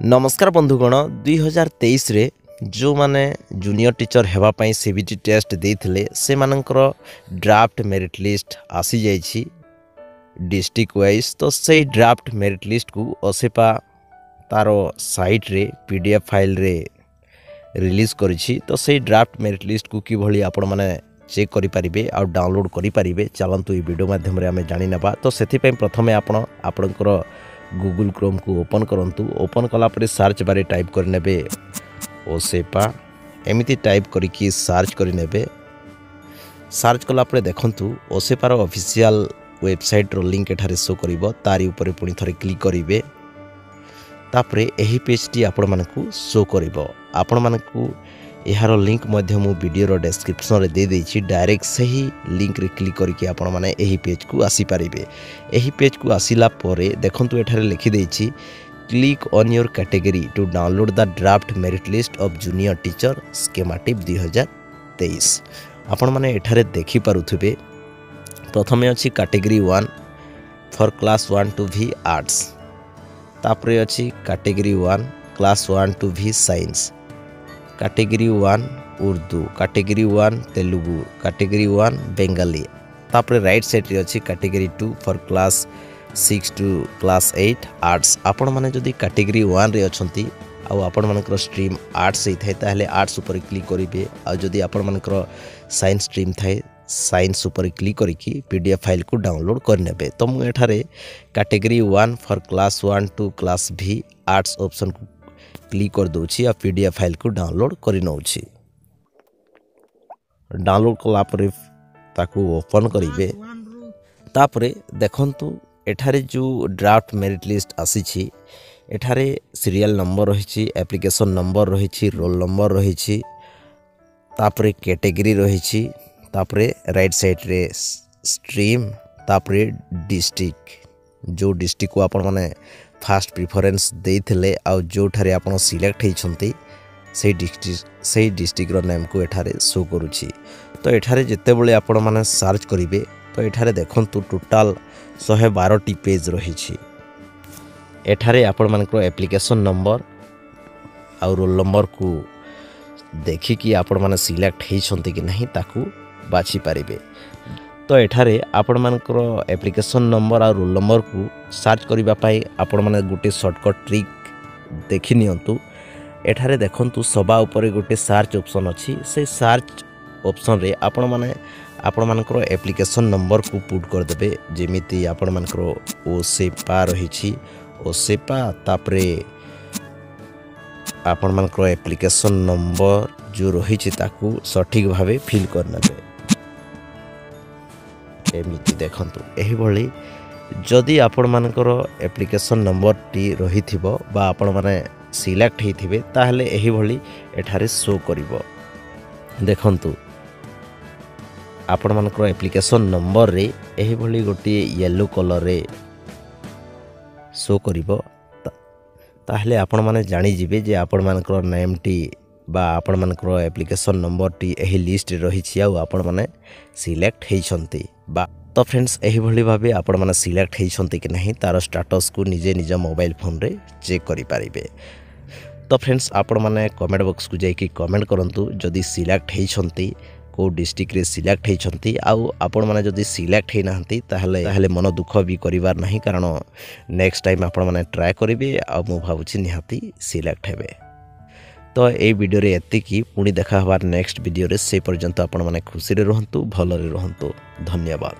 नमस्कार बंधुगण 2023 रे जो माने जूनियर टीचर हेबाई सीबीटी टेस्ट देते से मानकर ड्राफ्ट मेरिट लिस्ट आसी जाइछि डिस्ट्रिक्ट वाइज। तो से ड्राफ्ट मेरिट लिस्ट को असेपा तार साइट रे पीडीएफ फाइल रे रिलीज करिछि। तो से ड्राफ्ट मेरिट लिस्ट को किभली आपण माने चेक करि परिबे आ डाउनलोड करि परिबे चलंतु ई वीडियो माध्यम रे हमें जानि नबा। तो सेथि पय प्रथमे आपणकर गूगल क्रोम को ओपन करंतु। ओपन कला पर सर्च बारे टाइप कर नेबे ओसेपा एमिति टाइप करिकी सर्च कर नेबे। सर्च कला पर देखंतु ओसेपार ऑफिशियल वेबसाइट रो लिंक एठारे शो करिवो। तारी ऊपर पुनी थरे क्लिक करिवे। तापरे एही पेज टी आपण मानकू शो करिवो। आपण मानकू यार लिंक मध्य मु वीडियो रो डिस्क्रिप्शन रे दे देछि। डायरेक्ट सही लिंक रे क्लिक करके आपण माने एही पेज को आसी पारिबे। एही पेज को आसिला परे देखंतु एठारे लिखि देछि click on your category to download the draft merit list of junior teacher schematic 2023। आपण माने एठारे देखि पारुथबे प्रथमे अछि कैटेगरी 1 फॉर क्लास 1 टू भी आर्ट्स। तापरे अछि कैटेगरी 1 क्लास 1 टू भी science, category 1 Urdu, category 1 Telugu, category 1 Bengali. तापरे राइट साइड रे अछि category 2 for class 6 to class 8 arts. आपण माने जदी कैटेगरी 1 रे अछंती आ आपण मानकर स्ट्रीम आर्ट्स ही थाए ताहले आर्ट्स ऊपर क्लिक करिवे। आ जदी आपण मानकर साइंस स्ट्रीम थाए साइंस ऊपर क्लिक करिकी पीडीएफ फाइल को डाउनलोड कर नेबे। तो मु एठारे category 1 for class 1 to class भी आर्ट्स ऑप्शन को क्लिक कर दोछि आ पीडीएफ फाइल को डाउनलोड करि नउछि। डाउनलोड कला परे ताकू ओपन करिवे। तापरे देखंतु एठारे जो ड्राफ्ट मेरिट लिस्ट आसीछि एठारे सीरियल नंबर रहिछि, एप्लीकेशन नंबर रहिछि, रोल नंबर रहिछि, तापरे कैटेगरी रहिछि, तापरे राइट साइड रे स्ट्रीम, तापरे डिस्ट्रिक्ट जो डिस्ट्रिक्ट को आपण माने फास्ट प्रिफरेंस देइथिले आ जो ठारे आपण सिलेक्ट हेइछंती से डिस्ट्रिक्ट रो नेम को एठारे शो करूछि। तो एठारे जेते बेले आपण माने सर्च करिवे तो एठारे देखंतु टोटल 112 टी पेज रहिछि। एठारे आपण मानकर एप्लीकेशन नंबर आ रोल नंबर को देखि कि आपण माने सिलेक्ट हेइछंती कि नहीं ताकू बाछि पारिबे। तो एठारे आपण मानकर एप्लीकेशन नंबर और रोल नंबर को सर्च करिबा पाई आपण माने गुटे शॉर्टकट ट्रिक देखि नियंतु। एठारे देखंतु सभा ऊपर गुटे सर्च ऑप्शन अछि। से सर्च ऑप्शन रे आपण मानकर एप्लीकेशन नंबर को पुट कर देबे। जेमिति आपण मानकर ओसेपा रहिछि ओसेपा, तापरे आपण मानकर एप्लीकेशन नंबर जो रहिछि ताकू सठिक भावे फिल कर नेबे। एमिति देखंतु एही भली जदि आपण मानकर एप्लीकेशन नंबर टी रहिथिबो बा आपण माने सिलेक्ट हेथिबे ताहले एही भली एठारे शो करिवो। देखंतु आपण मानकर एप्लीकेशन नंबर रे एही भली गोटे येलो कलर रे शो करिवो। ताहले आपण माने जानि जिवे जे आपण मानकर नेम टी बा आपण मानकर एप्लीकेशन नंबर टी एही लिस्ट रे रहिछि आ आपण माने सिलेक्ट हेइछंती बा। तो फ्रेंड्स एही भली भाबे आपण माने सिलेक्ट हेइछंती कि नहीं तार स्टेटस को निजे निज मोबाइल फोन रे चेक करि पारिबे। तो फ्रेंड्स आपण माने कमेंट बॉक्स को जाई कि कमेंट करंतु जदी सिलेक्ट हेइछंती को डिस्ट्रिक्ट रे सिलेक्ट हेइछंती आ आपण माने जदी सिलेक्ट हेइ नाहंती ताहले मन दुख भी करिवार नहीं, कारण नेक्स्ट टाइम आपण माने ट्राई करिवे आ मु भाबुछि निहाती सिलेक्ट हेबे। तो ये वीडियो रे एतिकी पुणी देखा हबार नेक्स्ट वीडियो रे। से पर्यंत आपण माने खुशी रे रहंतु, भल रे रहंतु। धन्यवाद।